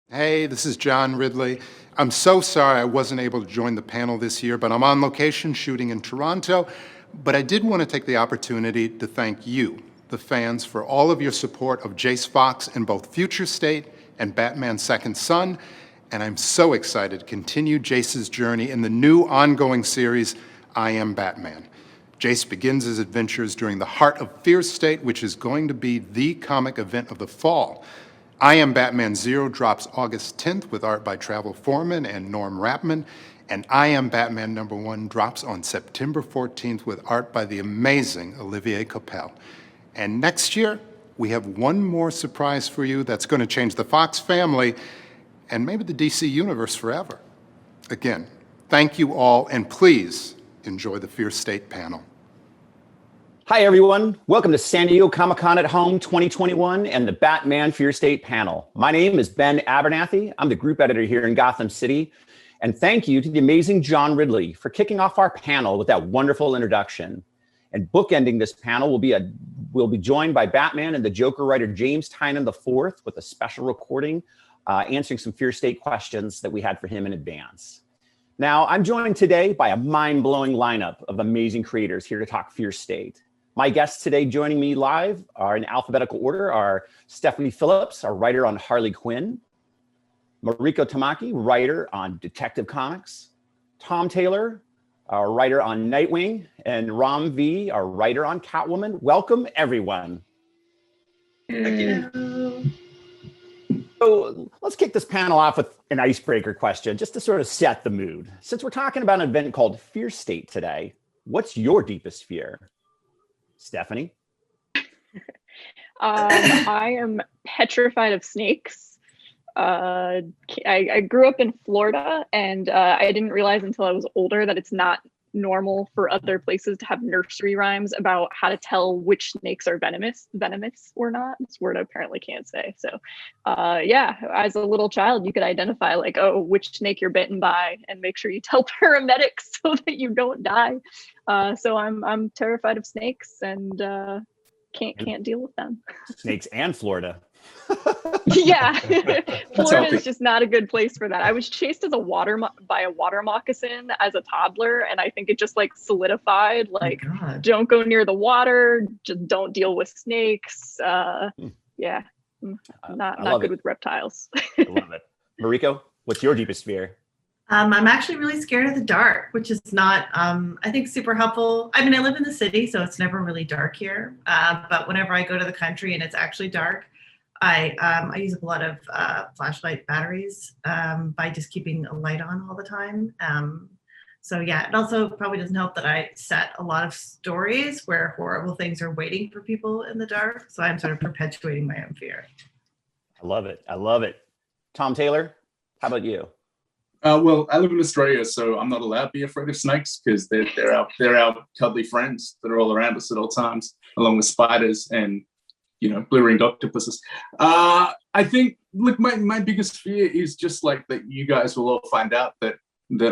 Hey, this is John Ridley. I'm so sorry I wasn't able to join the panel this year, but I'm on location shooting in Toronto. But I did want to take the opportunity to thank you, the fans, for all of your support of Jace Fox in both Future State and Batman Second Son. And I'm so excited to continue Jace's journey in the new ongoing series, I Am Batman. Jace begins his adventures during the heart of Fear State, which is going to be the comic event of the fall. I Am Batman Zero drops August 10th with art by Travel Foreman and Norm Rapman, and I Am Batman #1 drops on September 14th with art by the amazing Olivier Coipel. And next year, we have one more surprise for you that's going to change the Fox family and maybe the DC universe forever. Again, thank you all, and please enjoy the Fear State panel. Hi, everyone. Welcome to San Diego Comic-Con at Home 2021 and the Batman Fear State panel. My name is Ben Abernathy. I'm the group editor here in Gotham City. And thank you to the amazing John Ridley for kicking off our panel with that wonderful introduction. And bookending this panel we'll be joined by Batman and the Joker writer James Tynion IV with a special recording answering some Fear State questions that we had for him in advance. Now, I'm joined today by a mind-blowing lineup of amazing creators here to talk Fear State. My guests today joining me live are in alphabetical order are Stephanie Phillips, our writer on Harley Quinn, Mariko Tamaki, writer on Detective Comics, Tom Taylor, our writer on Nightwing, and Ram V, our writer on Catwoman. Welcome, everyone. Thank you. So let's kick this panel off with an icebreaker question, just to sort of set the mood. Since we're talking about an event called Fear State today, what's your deepest fear? Stephanie? I am petrified of snakes. I grew up in Florida, and I didn't realize until I was older that it's not normal for other places to have nursery rhymes about how to tell which snakes are venomous or not. It's a word I apparently can't say. So yeah, as a little child, you could identify like, oh, which snake you're bitten by and make sure you tell paramedics so that you don't die. So I'm terrified of snakes and can't deal with them. Snakes and Florida. Yeah, Florida is just not a good place for that. I was chased as by a water moccasin as a toddler, and I think it just like solidified, like, don't go near the water, just don't deal with snakes. Yeah, not good with reptiles. I love it. Mariko, what's your deepest fear? I'm actually really scared of the dark, which is not, I think, super helpful. I mean, I live in the city, so it's never really dark here. But whenever I go to the country and it's actually dark, I use up a lot of flashlight batteries by just keeping a light on all the time. So yeah, it also probably doesn't help that I set a lot of stories where horrible things are waiting for people in the dark. So I'm sort of perpetuating my own fear. I love it. I love it. Tom Taylor, how about you? Well, I live in Australia, so I'm not allowed to be afraid of snakes because they're our cuddly friends that are all around us at all times, along with spiders and blue-ringed octopuses. I think, look, my biggest fear is just like that you guys will all find out that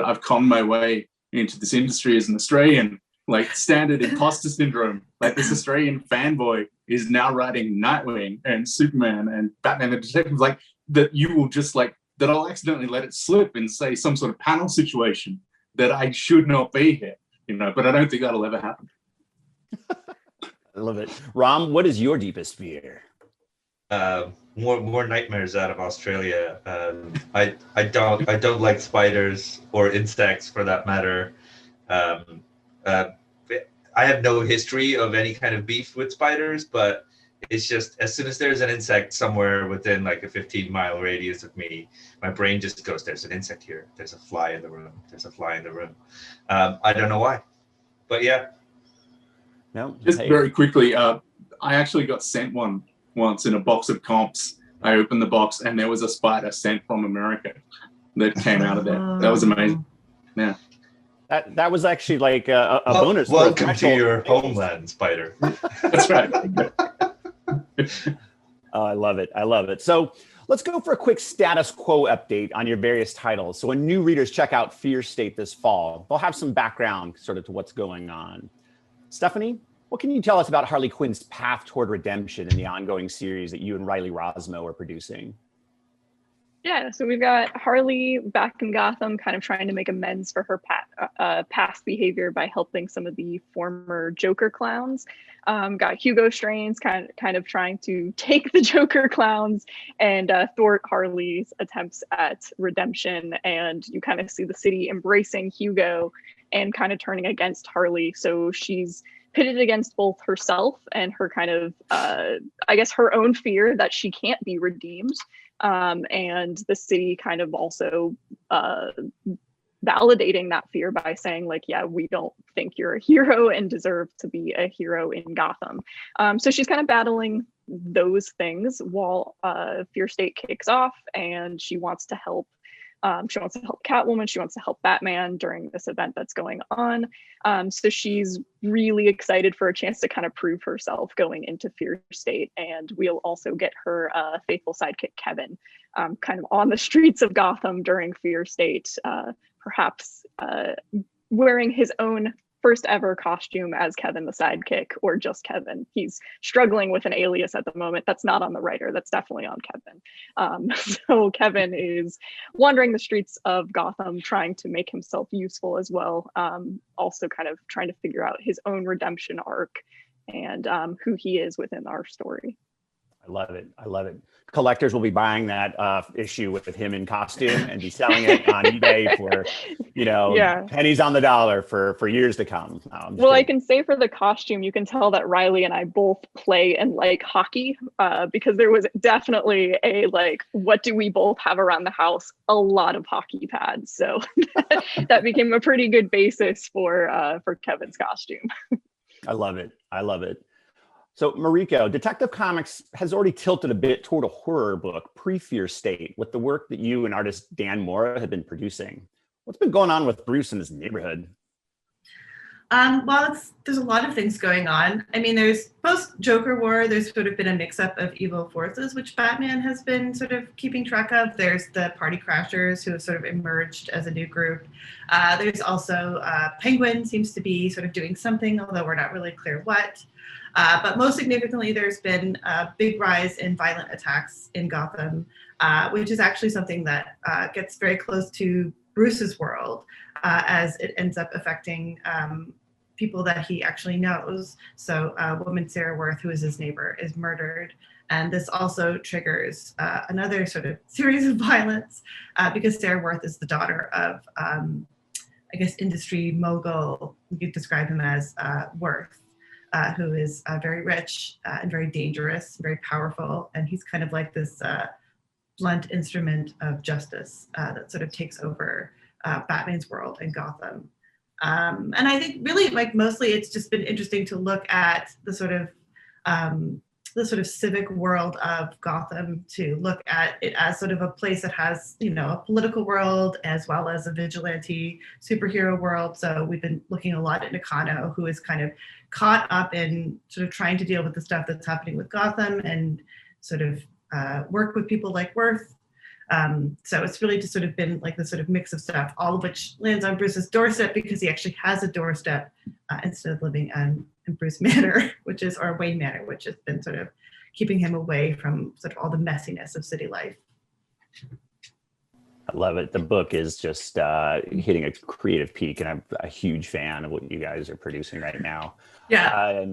I've conned my way into this industry as an Australian, like standard imposter syndrome. Like this Australian fanboy is now writing Nightwing and Superman and Batman the Detective, like that you will just like, that I'll accidentally let it slip and say some sort of panel situation that I should not be here, but I don't think that'll ever happen. I love it. Ram, what is your deepest fear? More nightmares out of Australia. I don't like spiders or insects for that matter. I have no history of any kind of beef with spiders, but it's just as soon as there's an insect somewhere within like a 15-mile radius of me, my brain just goes, there's an insect here. There's a fly in the room. There's a fly in the room. I don't know why, but yeah. No. Just very quickly, I actually got sent one once in a box of comps. I opened the box and there was a spider sent from America that came out of there. That was amazing. Yeah. That was actually like a bonus. Welcome to your homeland, spider. That's right. Oh, I love it. I love it. So let's go for a quick status quo update on your various titles. So when new readers check out Fear State this fall, they'll have some background sort of to what's going on. Stephanie, what can you tell us about Harley Quinn's path toward redemption in the ongoing series that you and Riley Rosmo are producing? Yeah, so we've got Harley back in Gotham, kind of trying to make amends for her past behavior by helping some of the former Joker clowns. Got Hugo Strange kind of trying to take the Joker clowns and thwart Harley's attempts at redemption. And you kind of see the city embracing Hugo and kind of turning against Harley. So she's pitted against both herself and her kind of, I guess, her own fear that she can't be redeemed. And the city kind of also validating that fear by saying, like, yeah, we don't think you're a hero and deserve to be a hero in Gotham. So she's kind of battling those things while Fear State kicks off, and she wants to help. She wants to help Catwoman. She wants to help Batman during this event that's going on. So she's really excited for a chance to kind of prove herself going into Fear State. And we'll also get her faithful sidekick, Kevin, kind of on the streets of Gotham during Fear State, perhaps wearing his own first ever costume as Kevin the sidekick, or just Kevin. He's struggling with an alias at the moment. That's not on the writer. That's definitely on Kevin. So Kevin is wandering the streets of Gotham, trying to make himself useful as well. Also kind of trying to figure out his own redemption arc and who he is within our story. I love it. I love it. Collectors will be buying that issue with him in costume and be selling it on eBay for, pennies on the dollar for years to come. Well, I can say for the costume, you can tell that Riley and I both play and like hockey because there was definitely a, like, what do we both have around the house? A lot of hockey pads. So that became a pretty good basis for Kevin's costume. I love it. I love it. So, Mariko, Detective Comics has already tilted a bit toward a horror book pre-Fear State with the work that you and artist Dan Mora have been producing. What's been going on with Bruce in his neighborhood? Well, there's a lot of things going on. I mean, there's post-Joker War, there's sort of been a mix-up of evil forces, which Batman has been sort of keeping track of. There's the Party Crashers, who have sort of emerged as a new group. There's also Penguin seems to be sort of doing something, although we're not really clear what. But most significantly, there's been a big rise in violent attacks in Gotham, which is actually something that gets very close to Bruce's world, as it ends up affecting people that he actually knows. So a woman, Sarah Worth, who is his neighbor, is murdered. And this also triggers another sort of series of violence because Sarah Worth is the daughter of, I guess, industry mogul. We could describe him as Worth. Who is very rich and very dangerous, very powerful. And he's kind of like this blunt instrument of justice that sort of takes over Batman's world in Gotham. And I think really, like, mostly it's just been interesting to look at the sort of civic world of Gotham, to look at it as sort of a place that has, a political world as well as a vigilante superhero world. So we've been looking a lot at Nakano, who is kind of caught up in sort of trying to deal with the stuff that's happening with Gotham and sort of work with people like Worth. So it's really just sort of been like this sort of mix of stuff, all of which lands on Bruce's doorstep because he actually has a doorstep instead of living in Bruce Manor, or Wayne Manor, which has been sort of keeping him away from sort of all the messiness of city life. I love it. The book is just hitting a creative peak, and I'm a huge fan of what you guys are producing right now. Yeah.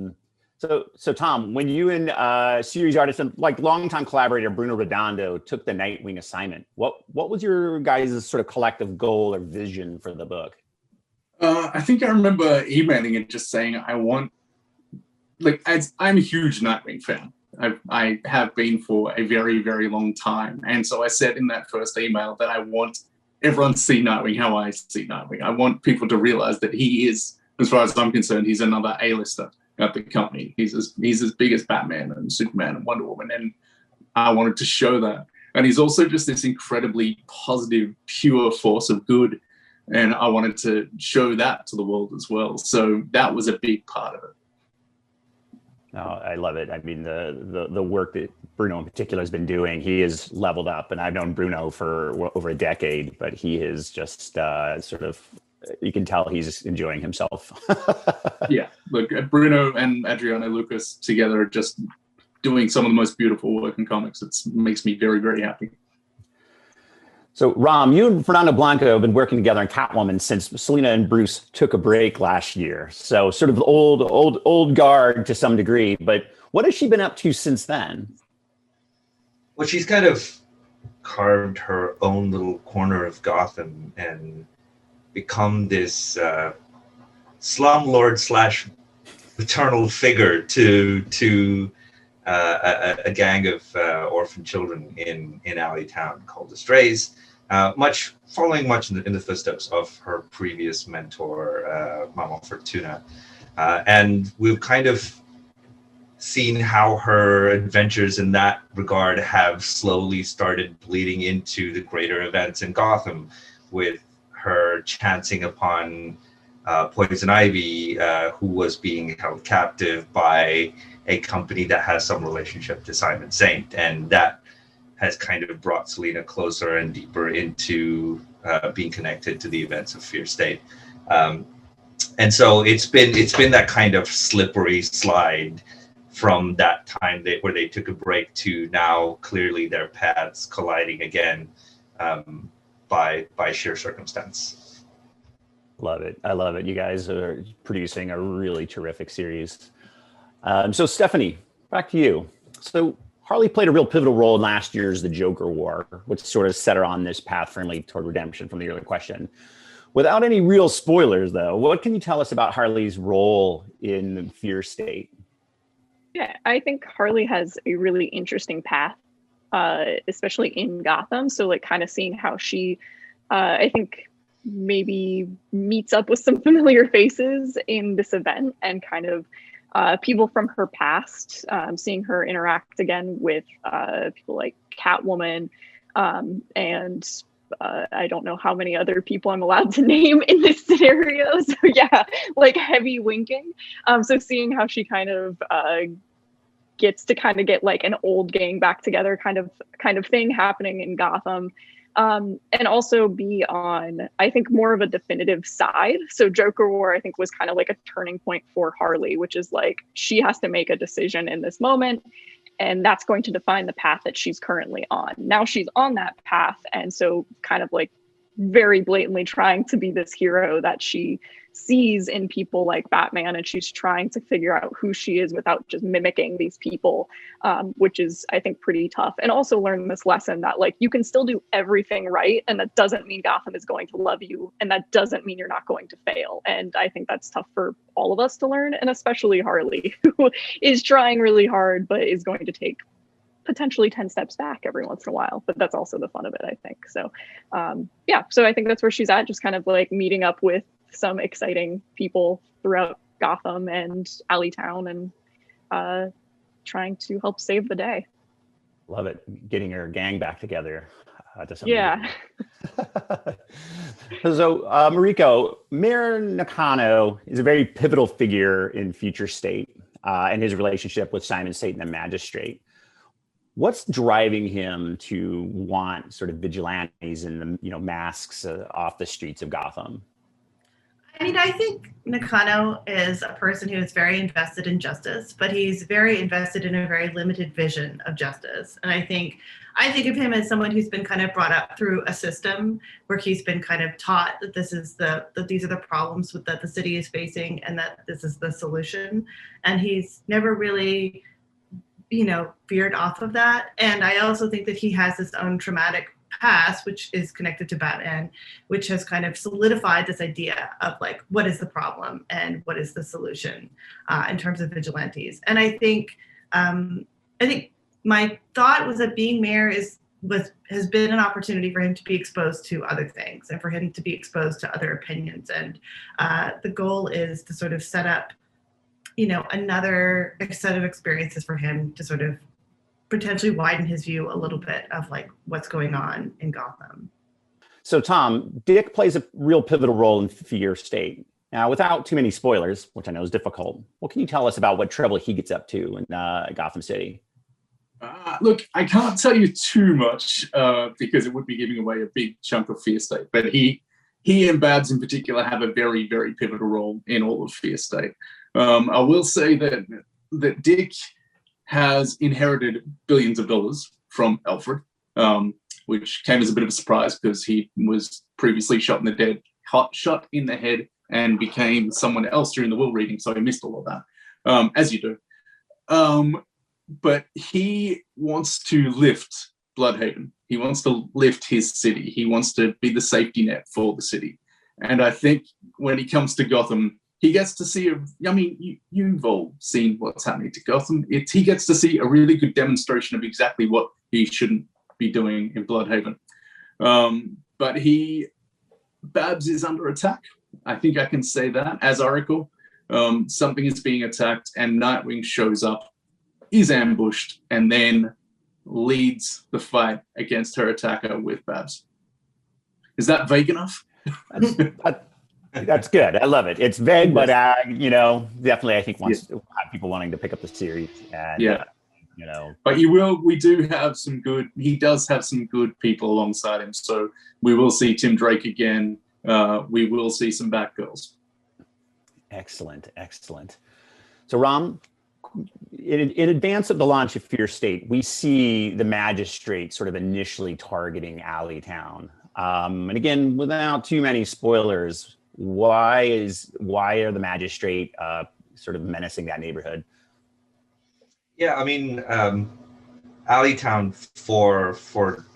So Tom, when you and series artist and like longtime collaborator Bruno Redondo took the Nightwing assignment, what was your guys' sort of collective goal or vision for the book? I think I remember emailing and just saying I'm a huge Nightwing fan. I have been for a very, very long time. And so I said in that first email that I want everyone to see Nightwing how I see Nightwing. I want people to realize that he is, as far as I'm concerned, he's another A-lister at the company. He's as big as Batman and Superman and Wonder Woman. And I wanted to show that. And he's also just this incredibly positive, pure force of good. And I wanted to show that to the world as well. So that was a big part of it. No, I love it. I mean, the work that Bruno in particular has been doing, he has leveled up. And I've known Bruno for over a decade, but he is just sort of, you can tell he's enjoying himself. Yeah, look, Bruno and Adriano Lucas together are just doing some of the most beautiful work in comics. It makes me very, very happy. So, Ram, you and Fernando Blanco have been working together on Catwoman since Selena and Bruce took a break last year. So, sort of old guard to some degree. But what has she been up to since then? Well, she's kind of carved her own little corner of Gotham and become this slumlord slash maternal figure to a gang of orphan children in Alleytown called the Strays, following much in the footsteps of her previous mentor, Mama Fortuna. And we've kind of seen how her adventures in that regard have slowly started bleeding into the greater events in Gotham, with her chancing upon Poison Ivy, who was being held captive by a company that has some relationship to Simon Saint, and that has kind of brought Selena closer and deeper into being connected to the events of Fear State. And so it's been that kind of slippery slide from that time where they took a break to now clearly their paths colliding again by sheer circumstance. Love it. I love it. You guys are producing a really terrific series. So Stephanie, back to you. So Harley played a real pivotal role in last year's The Joker War, which sort of set her on this path firmly toward redemption from the earlier question. Without any real spoilers, though, what can you tell us about Harley's role in Fear State? Yeah, I think Harley has a really interesting path, especially in Gotham. So like kind of seeing how she, I think, maybe meets up with some familiar faces in this event and kind of people from her past, seeing her interact again with people like Catwoman and I don't know how many other people I'm allowed to name in this scenario. So yeah, like heavy winking. So seeing how she kind of gets to kind of get like an old gang back together kind of thing happening in Gotham. And also be on, I think, more of a definitive side. So Joker War, I think, was kind of like a turning point for Harley, which is like she has to make a decision in this moment, and that's going to define the path that she's currently on. Now she's on that path, and so kind of like very blatantly trying to be this hero that she sees in people like Batman, and she's trying to figure out who she is without just mimicking these people, which is, I think, pretty tough. And also learn this lesson that like you can still do everything right, and that doesn't mean Gotham is going to love you, and that doesn't mean you're not going to fail. And I think that's tough for all of us to learn, and especially Harley, who is trying really hard but is going to take potentially 10 steps back every once in a while, but that's also the fun of it, I think. So yeah, so I think that's where she's at, just kind of like meeting up with some exciting people throughout Gotham and Alleytown and trying to help save the day. Love it. Getting her gang back together. To some yeah. So Mariko, Mayor Nakano is a very pivotal figure in Future State and his relationship with Simon Saint and the Magistrate. What's driving him to want sort of vigilantes and masks off the streets of Gotham? I mean, I think Nakano is a person who is very invested in justice, but he's very invested in a very limited vision of justice. And I think of him as someone who's been kind of brought up through a system where he's been kind of taught that that these are the problems that the city is facing and that this is the solution. And he's never really, veered off of that. And I also think that he has his own traumatic past, which is connected to Batman, which has kind of solidified this idea of like, what is the problem and what is the solution in terms of vigilantes. And I think my thought was that being mayor has been an opportunity for him to be exposed to other things and for him to be exposed to other opinions. And the goal is to sort of set up, another set of experiences for him to sort of potentially widen his view a little bit of like what's going on in Gotham. So Tom, Dick plays a real pivotal role in Fear State. Now, without too many spoilers, which I know is difficult, what can you tell us about what trouble he gets up to in Gotham City? Look, I can't tell you too much because it would be giving away a big chunk of Fear State, but he and Babs in particular have a very, very pivotal role in all of Fear State. I will say that Dick has inherited billions of dollars from Alfred. which came as a bit of a surprise because he was previously shot in the head and became someone else during the will reading, so he missed all of that, as you do. But he wants to lift Bloodhaven. He wants to lift his city. He wants to be the safety net for the city. And I think when he comes to Gotham, he gets to see, you've all seen what's happening to Gotham. He gets to see a really good demonstration of exactly what he shouldn't be doing in Bloodhaven. But Babs is under attack. I think I can say that as Oracle. Something is being attacked and Nightwing shows up, is ambushed, and then leads the fight against her attacker with Babs. Is that vague enough? That's good. I love it. It's vague, but definitely I think wants to have people wanting to pick up the series. And, But he does have some good people alongside him. So we will see Tim Drake again. We will see some Batgirls. Excellent. So Ram, in advance of the launch of Fear State, we see the Magistrate sort of initially targeting Alleytown. And again, without too many spoilers, why are the Magistrate sort of menacing that neighborhood? Yeah, I mean, Alleytown for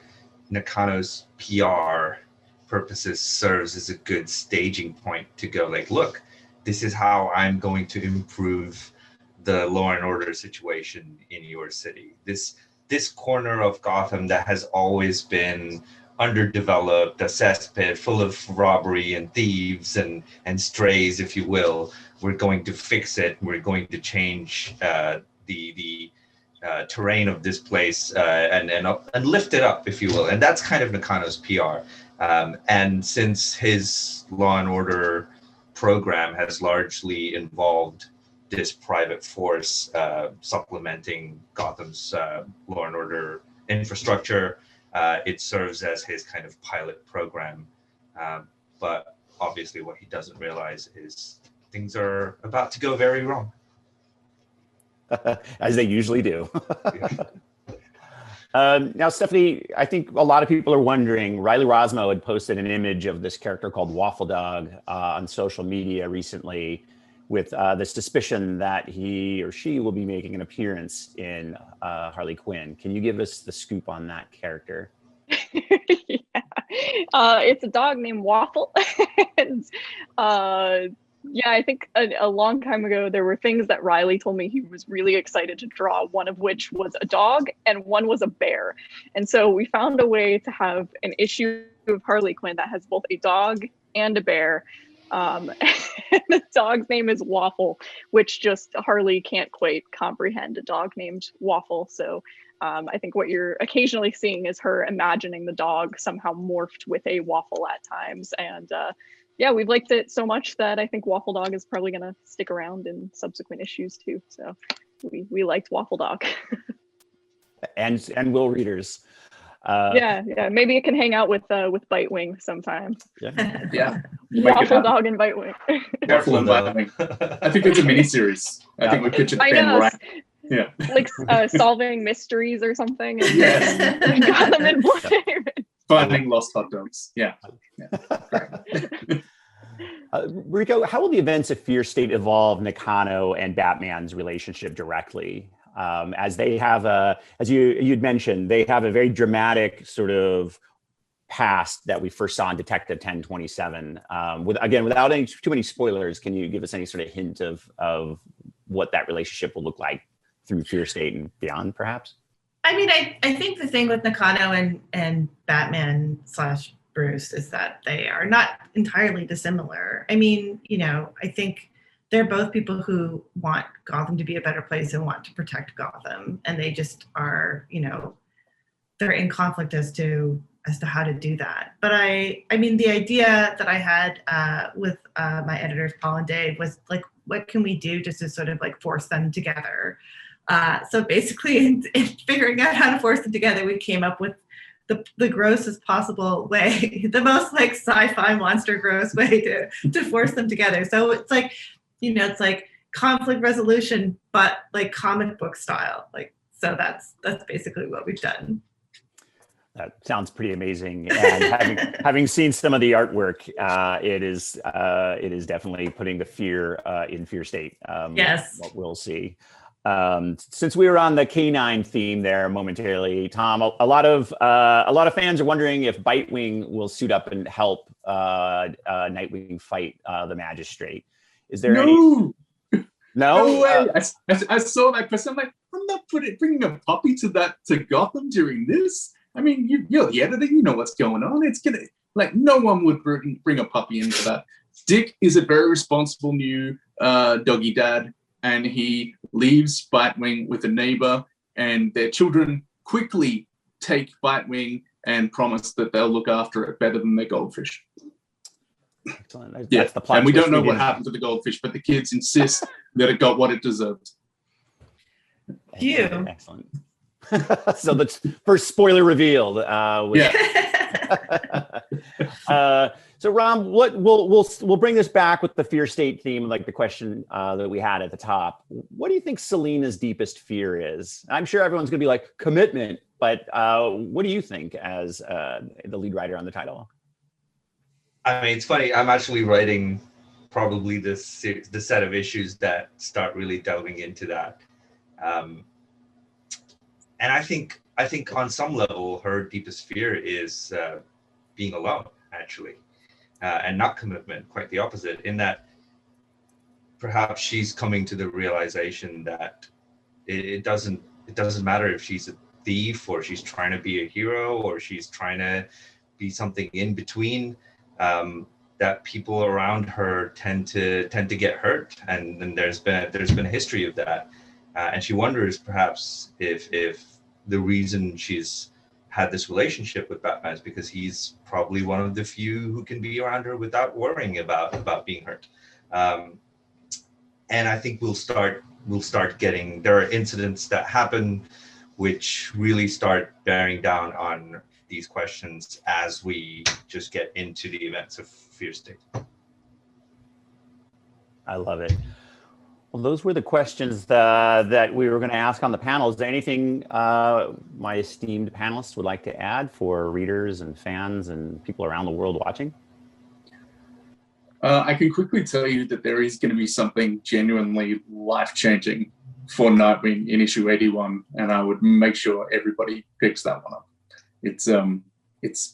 Nakano's PR purposes serves as a good staging point to go like, look, this is how I'm going to improve the law and order situation in your city. This corner of Gotham that has always been underdeveloped, a cesspit full of robbery and thieves and strays, if you will. We're going to fix it. We're going to change the terrain of this place and lift it up, if you will. And that's kind of Nakano's PR. And since his law and order program has largely involved this private force supplementing Gotham's law and order infrastructure, it serves as his kind of pilot program. But obviously what he doesn't realize is things are about to go very wrong. As they usually do. Now, Stephanie, I think a lot of people are wondering, Riley Rosmo had posted an image of this character called Waffle Dog on social media recently with the suspicion that he or she will be making an appearance in Harley Quinn. Can you give us the scoop on that character? It's a dog named Waffle. And, I think a long time ago, there were things that Riley told me he was really excited to draw, one of which was a dog and one was a bear. And so we found a way to have an issue of Harley Quinn that has both a dog and a bear. And the dog's name is Waffle, which just Harley can't quite comprehend a dog named Waffle. So I think what you're occasionally seeing is her imagining the dog somehow morphed with a waffle at times. And we've liked it so much that I think Waffle Dog is probably going to stick around in subsequent issues too. So we liked Waffle Dog. and will readers. Maybe it can hang out with Bitewing sometime. Yeah. Waffle Dog and Bitewing. Waffle and Bitewing. I think it's a miniseries. I think we pitch it Ben right. Yeah. Like solving mysteries or something. And Gotham and Bloodhaven. Finding lost hot dogs. Yeah. Mariko, how will the events of Fear State evolve Nakano and Batman's relationship directly? As they have as you'd mentioned, they have a very dramatic sort of past that we first saw in Detective 1027. Without too many spoilers, can you give us any sort of hint of what that relationship will look like through Fear State and beyond, perhaps? I mean, I think the thing with Nakano and Batman / Bruce is that they are not entirely dissimilar. I mean, I think they're both people who want Gotham to be a better place and want to protect Gotham. And they just are, they're in conflict as to how to do that. But I mean, the idea that I had with my editors, Paul and Dave, was like, what can we do just to sort of like force them together? So basically in figuring out how to force them together, we came up with the grossest possible way, the most like sci-fi monster gross way to force them together. So it's like, it's like conflict resolution, but like comic book style. Like, so that's basically what we've done. That sounds pretty amazing. And having seen some of the artwork, it is definitely putting the fear in Fear State. Yes. What we'll see. Since we were on the canine theme there momentarily, Tom, a lot of fans are wondering if Bitewing will suit up and help Nightwing fight the Magistrate. Is there No! any? No way! I saw that because I'm like, I'm not bringing a puppy to Gotham during this. I mean, you're the editor, you know what's going on. It's gonna, like, no one would bring a puppy into that. Dick is a very responsible new doggy dad, and he leaves Bitewing with a neighbor, and their children quickly take Bitewing and promise that they'll look after it better than their goldfish. Excellent. Yeah, that's the plot and we twist don't know what didn't- happened to the goldfish, but the kids insist that it got what it deserved. Phew. Excellent. So the first spoiler revealed. Yeah. So Ram, we'll bring this back with the Fear State theme, like the question that we had at the top. What do you think Selena's deepest fear is? I'm sure everyone's going to be like commitment, but what do you think as the lead writer on the title? I mean, it's funny. I'm actually writing probably the set of issues that start really delving into that. And I think on some level, her deepest fear is being alone, actually, and not commitment. Quite the opposite, in that perhaps she's coming to the realization that it doesn't matter if she's a thief or she's trying to be a hero or she's trying to be something in between. That people around her tend to get hurt, and there's been a history of that. And she wonders perhaps if the reason she's had this relationship with Batman is because he's probably one of the few who can be around her without worrying about being hurt. And I think we'll start getting, there are incidents that happen which really start bearing down on these questions as we just get into the events of Fear State. I love it. Well, those were the questions that we were going to ask on the panel. Is there anything my esteemed panelists would like to add for readers and fans and people around the world watching? I can quickly tell you that there is going to be something genuinely life-changing for Nightwing in issue 81, and I would make sure everybody picks that one up. It's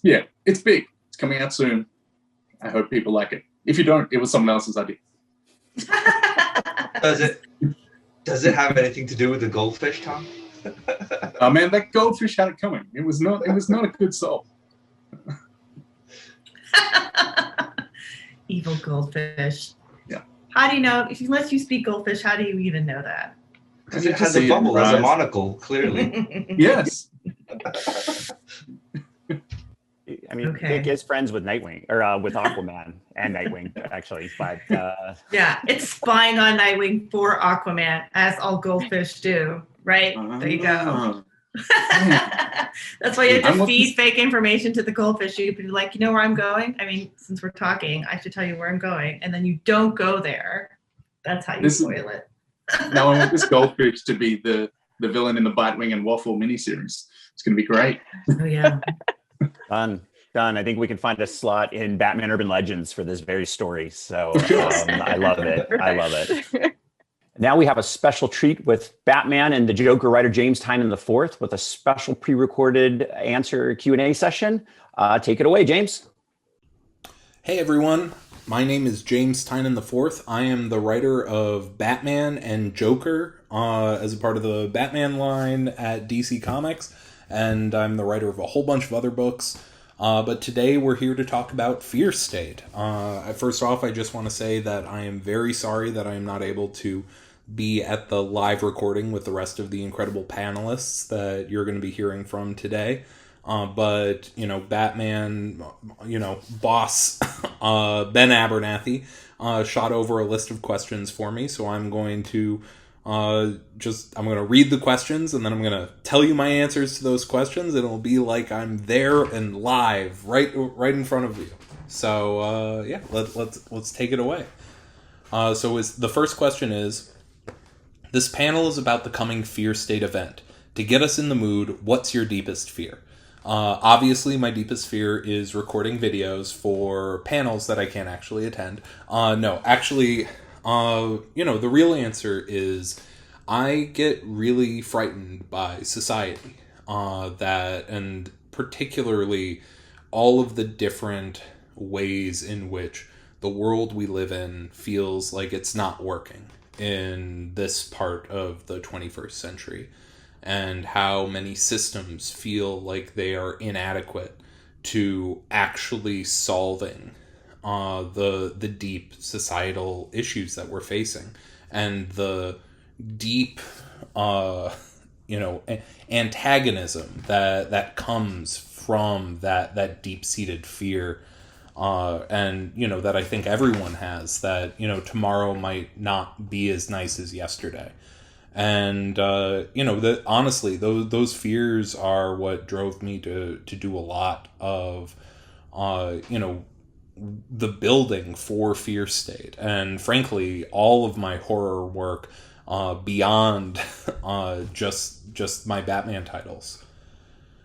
big. It's coming out soon. I hope people like it. If you don't, it was someone else's idea. Does it have anything to do with the goldfish, Tom? Oh man, that goldfish had it coming. It was not a good soul. Evil goldfish. Yeah. How do you know? Unless you speak goldfish, how do you even know that? Because it has a bubble as a monocle, clearly. Yes. I mean, Okay. Dick is friends with Nightwing, or with Aquaman and Nightwing, actually. But Yeah, it's spying on Nightwing for Aquaman, as all goldfish do, right? There you go. That's why you have to feed fake information to the goldfish. You can be like, you know where I'm going? I mean, since we're talking, I should tell you where I'm going. And then you don't go there. That's how you spoil it. Now I want this goldfish to be the villain in the Bitewing and Waffle miniseries. It's going to be great. Oh, yeah. Done. I think we can find a slot in Batman Urban Legends for this very story. So I love it. I love it. Now we have a special treat with Batman and the Joker writer James Tynion IV with a special pre-recorded answer Q&A session. Take it away, James. Hey everyone, my name is James Tynion IV. I am the writer of Batman and Joker as a part of the Batman line at DC Comics, and I'm the writer of a whole bunch of other books. But today we're here to talk about Fear State. First off, I just want to say that I am very sorry that I am not able to be at the live recording with the rest of the incredible panelists that you're going to be hearing from today. But, Batman, boss Ben Abernathy shot over a list of questions for me, so I'm going to I'm going to read the questions, and then I'm going to tell you my answers to those questions, and it'll be like I'm there and live, right in front of you. So, let's take it away. The first question is, this panel is about the coming Fear State event. To get us in the mood, what's your deepest fear? Obviously, my deepest fear is recording videos for panels that I can't actually attend. No, actually, the real answer is I get really frightened by society. And particularly all of the different ways in which the world we live in feels like it's not working in this part of the 21st century, and how many systems feel like they are inadequate to actually solving the deep societal issues that we're facing, and the deep antagonism that comes from that deep-seated fear, and that I think everyone has, that tomorrow might not be as nice as yesterday. And that honestly, those fears are what drove me to do a lot of the building for Fear State, and frankly all of my horror work beyond just my Batman titles.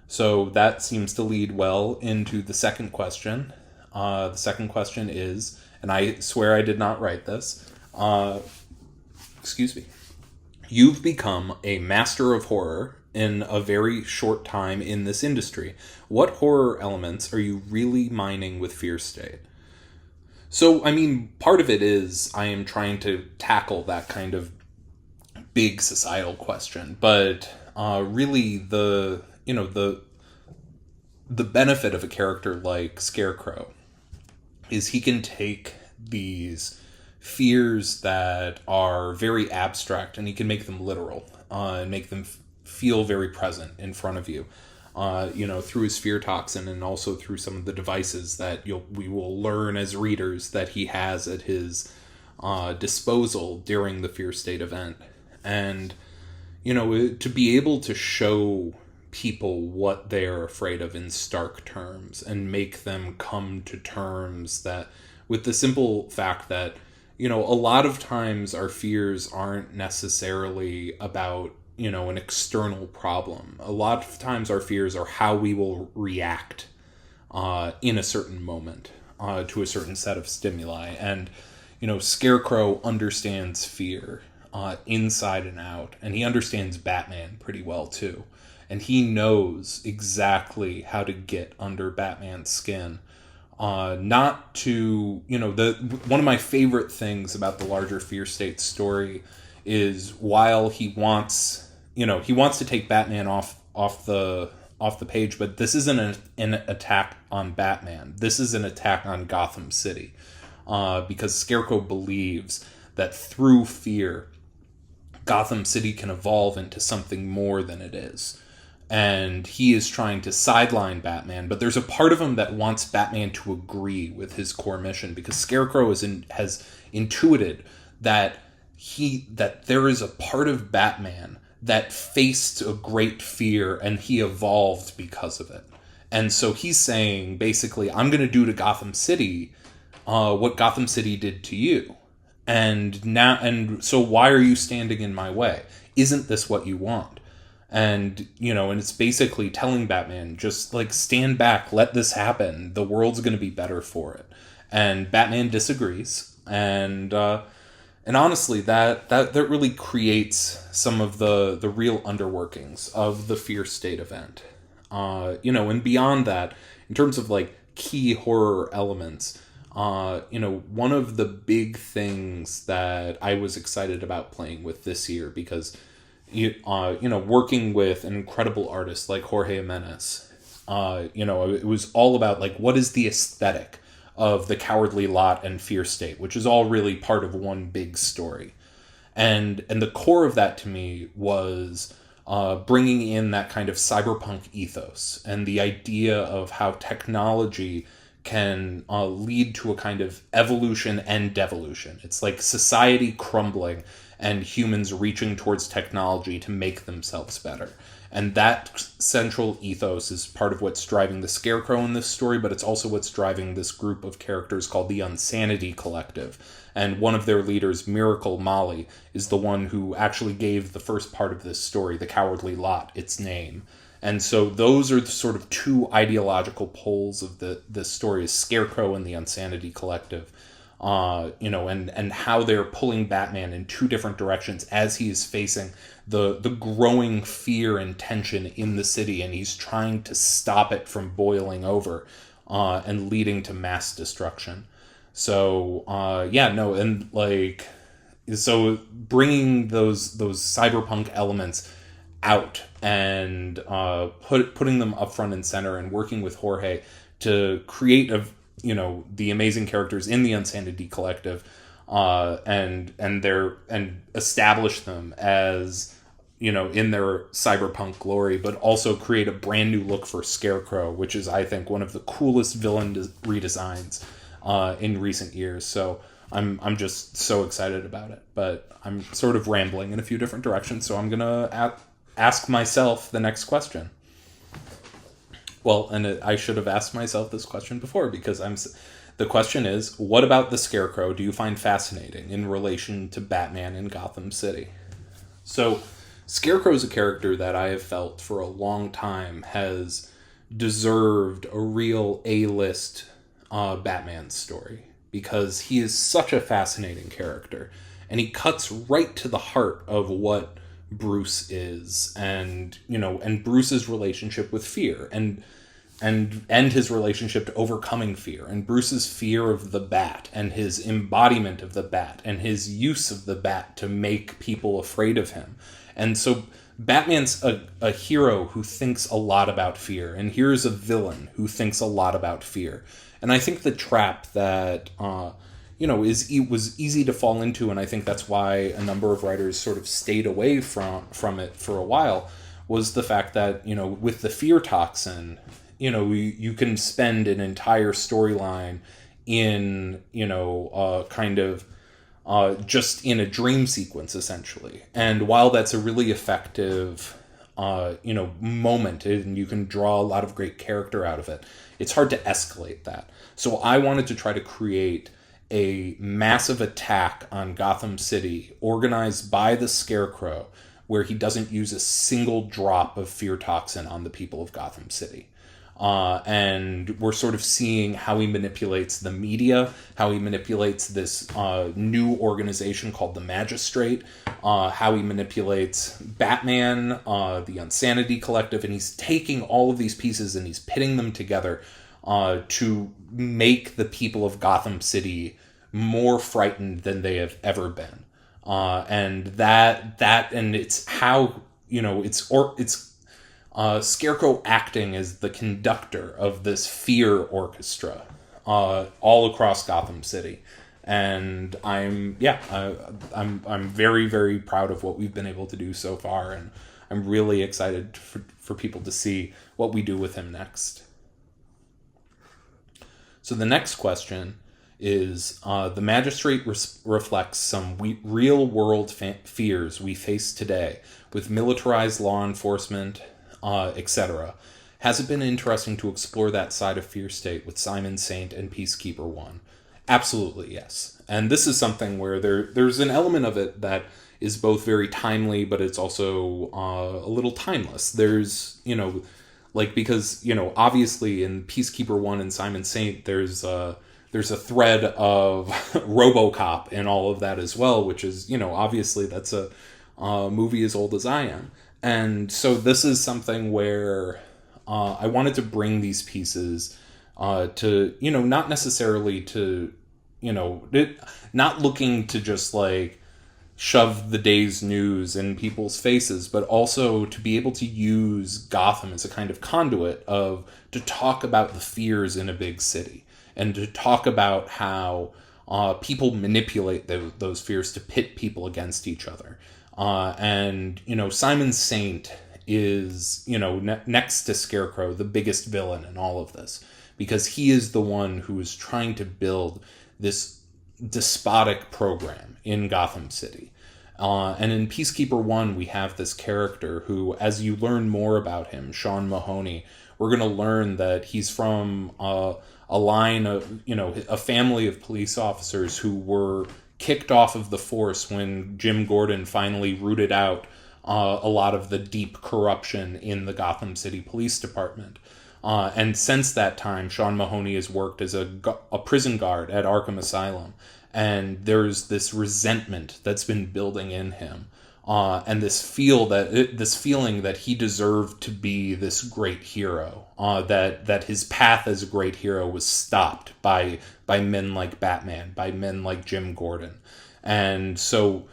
So that seems to lead well into the second question. The second question is, and I swear I did not write this, excuse me. You've become a master of horror in a very short time in this industry. What horror elements are you really mining with Fear State? So, I mean, part of it is I am trying to tackle that kind of big societal question, but really the benefit of a character like Scarecrow is he can take these fears that are very abstract and he can make them literal, and make them feel very present in front of you, through his fear toxin, and also through some of the devices that we will learn as readers that he has at his disposal during the Fear State event. And to be able to show people what they're afraid of in stark terms and make them come to terms that with the simple fact that a lot of times our fears aren't necessarily about an external problem. A lot of times our fears are how we will react in a certain moment to a certain set of stimuli. And Scarecrow understands fear inside and out, and he understands Batman pretty well too, and he knows exactly how to get under Batman's skin. Not to one of my favorite things about the larger Fear State story is, while he wants to take Batman off the page, but this isn't an attack on Batman. This is an attack on Gotham City, because Scarecrow believes that through fear, Gotham City can evolve into something more than it is. And he is trying to sideline Batman, but there's a part of him that wants Batman to agree with his core mission, because Scarecrow has intuited that there is a part of Batman that faced a great fear and he evolved because of it. And so he's saying, basically, I'm going to do to Gotham City what Gotham City did to you. And so why are you standing in my way? Isn't this what you want? And, and it's basically telling Batman, just stand back, let this happen. The world's going to be better for it. And Batman disagrees. And honestly, that really creates some of the real underworkings of the Fear State event. And beyond that, in terms of key horror elements, one of the big things that I was excited about playing with this year, because working with an incredible artist like Jorge Jimenez, it was all about what is the aesthetic of the Cowardly Lot and Fear State, which is all really part of one big story. And the core of that to me was bringing in that kind of cyberpunk ethos and the idea of how technology can lead to a kind of evolution and devolution. It's like society crumbling and humans reaching towards technology to make themselves better. And that central ethos is part of what's driving the Scarecrow in this story, but it's also what's driving this group of characters called the Unsanity Collective. And one of their leaders, Miracle Molly, is the one who actually gave the first part of this story, The Cowardly Lot, its name. And so those are the sort of two ideological poles of the story, is Scarecrow and the Unsanity Collective. And how they're pulling Batman in two different directions as he is facing the growing fear and tension in the city, and he's trying to stop it from boiling over and leading to mass destruction. So so bringing those cyberpunk elements out and putting them up front and center, and working with Jorge to create the amazing characters in the Unsanity Collective, and establish them as in their cyberpunk glory, but also create a brand new look for Scarecrow, which is, I think, one of the coolest villain redesigns in recent years. So I'm just so excited about it. But I'm sort of rambling in a few different directions, so I'm gonna ask myself the next question. Well, and I should have asked myself this question before, because the question is, what about the Scarecrow do you find fascinating in relation to Batman in Gotham City? So Scarecrow is a character that I have felt for a long time has deserved a real A-list Batman story, because he is such a fascinating character, and he cuts right to the heart of what Bruce is, and Bruce's relationship with fear, and his relationship to overcoming fear, and Bruce's fear of the bat, and his embodiment of the bat, and his use of the bat to make people afraid of him. And so Batman's a hero who thinks a lot about fear, and here's a villain who thinks a lot about fear. And I think the trap that was easy to fall into, and I think that's why a number of writers sort of stayed away from it for a while, was the fact that, with the fear toxin, you can spend an entire storyline in, just in a dream sequence, essentially. And while that's a really effective, moment, and you can draw a lot of great character out of it, it's hard to escalate that. So I wanted to try to create a massive attack on Gotham City organized by the Scarecrow, where he doesn't use a single drop of fear toxin on the people of Gotham City. And we're sort of seeing how he manipulates the media, how he manipulates this new organization called the Magistrate, how he manipulates Batman, the Unsanity Collective, and he's taking all of these pieces and he's pitting them together to make the people of Gotham City more frightened than they have ever been. And it's how, it's Scarecrow acting as the conductor of this fear orchestra all across Gotham City. And I'm very, very proud of what we've been able to do so far, and I'm really excited for people to see what we do with him next. So the next question is, the Magistrate reflects some real-world fears we face today with militarized law enforcement, etc. Has it been interesting to explore that side of Fear State with Simon Saint and Peacekeeper 1? Absolutely, yes. And this is something where there's an element of it that is both very timely, but it's also a little timeless. There's, because, obviously in Peacekeeper 1 and Simon Saint, there's a thread of RoboCop and all of that as well, which is, obviously that's a movie as old as I am. And so this is something where I wanted to bring these pieces to, not necessarily to, not looking to just shove the day's news in people's faces, but also to be able to use Gotham as a kind of conduit to talk about the fears in a big city, and to talk about how people manipulate those fears to pit people against each other. And Simon Saint is, next to Scarecrow, the biggest villain in all of this, because he is the one who is trying to build this despotic program in Gotham City. And in Peacekeeper 1, we have this character who, as you learn more about him, Sean Mahoney, we're going to learn that he's from a line of, a family of police officers who were kicked off of the force when Jim Gordon finally rooted out a lot of the deep corruption in the Gotham City Police Department. And since that time, Sean Mahoney has worked as a prison guard at Arkham Asylum. And there's this resentment that's been building in him. And this feeling that he deserved to be this great hero, that his path as a great hero was stopped by men like Batman, by men like Jim Gordon. And so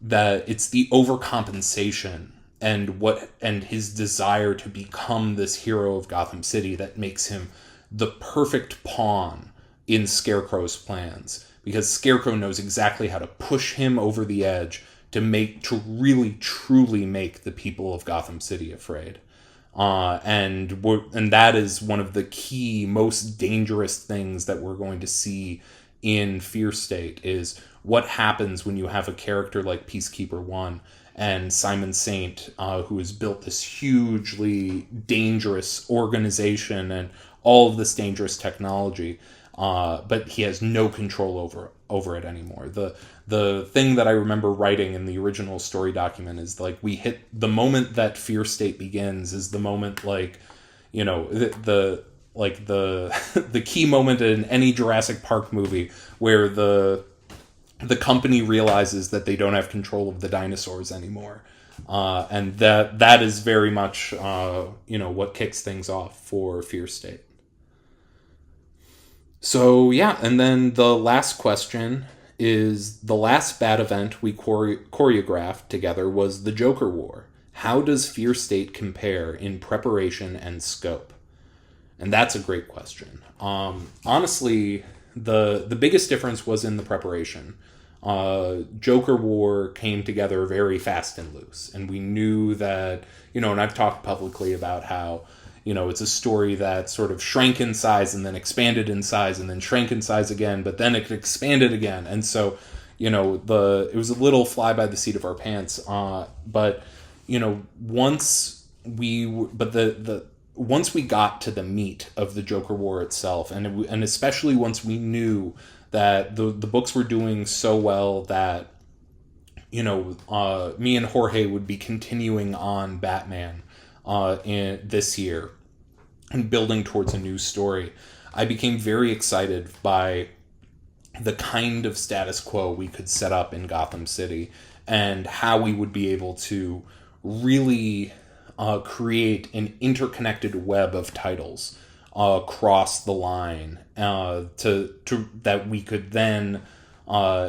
that it's the overcompensation and his desire to become this hero of Gotham City that makes him the perfect pawn in Scarecrow's plans, because Scarecrow knows exactly how to push him over the edge to really truly make the people of Gotham City afraid. And that is one of the key, most dangerous things that we're going to see in Fear State, is what happens when you have a character like Peacekeeper 1 and Simon Saint, who has built this hugely dangerous organization and all of this dangerous technology, but he has no control over it anymore. The thing that I remember writing in the original story document is, like, we hit the moment that Fear State begins is the moment, like, you know, the key moment in any Jurassic Park movie where the company realizes that they don't have control of the dinosaurs anymore. And that is very much, what kicks things off for Fear State. So, yeah, and then the last question is, the last Bat event we choreographed together was the Joker War. How does Fear State compare in preparation and scope? And that's a great question. Honestly, the biggest difference was in the preparation. Joker War came together very fast and loose, and we knew that, and I've talked publicly about how, it's a story that sort of shrank in size and then expanded in size and then shrank in size again, but then it expanded again. And so, it was a little fly by the seat of our pants. But once we got to the meat of the Joker War itself, and especially once we knew that the books were doing so well that, me and Jorge would be continuing on Batman in this year and building towards a new story, I became very excited by the kind of status quo we could set up in Gotham City and how we would be able to really create an interconnected web of titles across the line to that we could then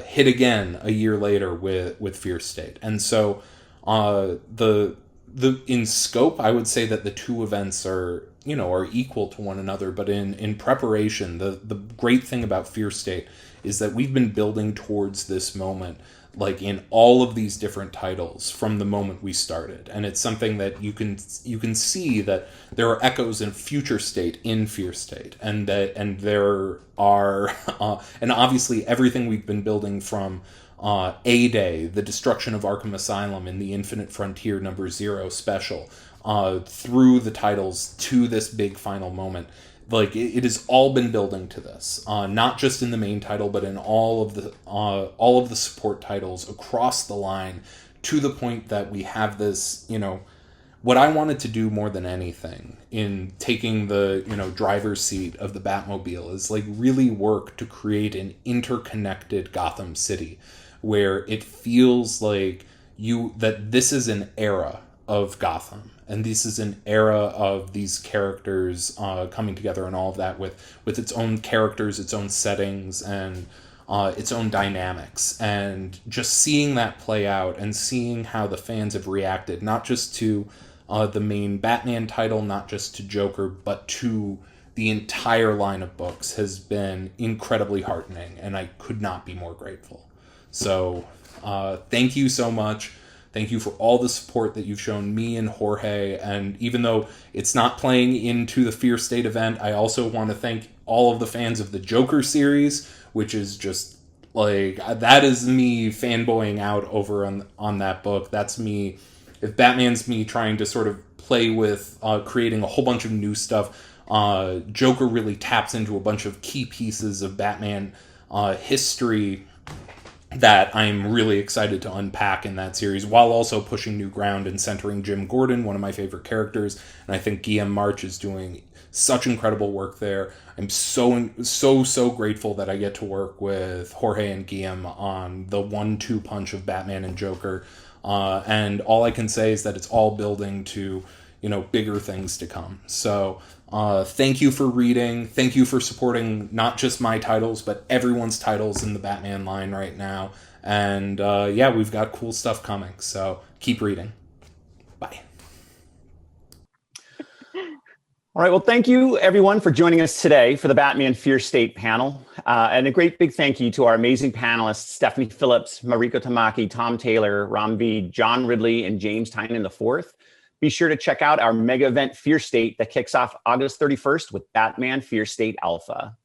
hit again a year later with Fear State. And so the in scope, I would say that the two events are equal to one another, but in preparation, the great thing about Fear State is that we've been building towards this moment, like, in all of these different titles from the moment we started. And it's something that you can see that there are echoes in Future State in Fear State, and there are and obviously everything we've been building from A-Day, the destruction of Arkham Asylum, in the Infinite Frontier #0 special, through the titles to this big final moment. Like, it has all been building to this, not just in the main title, but in all of the support titles across the line, to the point that we have this, what I wanted to do more than anything in taking the, driver's seat of the Batmobile is, like, really work to create an interconnected Gotham City where it feels like that this is an era of Gotham, and this is an era of these characters coming together and all of that with its own characters, its own settings, and its own dynamics. And just seeing that play out and seeing how the fans have reacted, not just to the main Batman title, not just to Joker, but to the entire line of books, has been incredibly heartening, and I could not be more grateful. So thank you so much. Thank you for all the support that you've shown me and Jorge. And even though it's not playing into the Fear State event, I also want to thank all of the fans of the Joker series, which is just, like, that is me fanboying out over on that book. That's me. If Batman's me trying to sort of play with creating a whole bunch of new stuff, Joker really taps into a bunch of key pieces of Batman history that I'm really excited to unpack in that series, while also pushing new ground and centering Jim Gordon, one of my favorite characters. And I think Guillaume March is doing such incredible work there. I'm so grateful that I get to work with Jorge and Guillaume on the 1-2 punch of Batman and Joker. And all I can say is that it's all building to, bigger things to come. So thank you for reading. Thank you for supporting not just my titles, but everyone's titles in the Batman line right now. And we've got cool stuff coming. So keep reading. Bye. All right, well, thank you everyone for joining us today for the Batman Fear State panel. And a great big thank you to our amazing panelists, Stephanie Phillips, Mariko Tamaki, Tom Taylor, Ram V, John Ridley, and James Tynion IV. Be sure to check out our mega event Fear State that kicks off August 31st with Batman Fear State Alpha.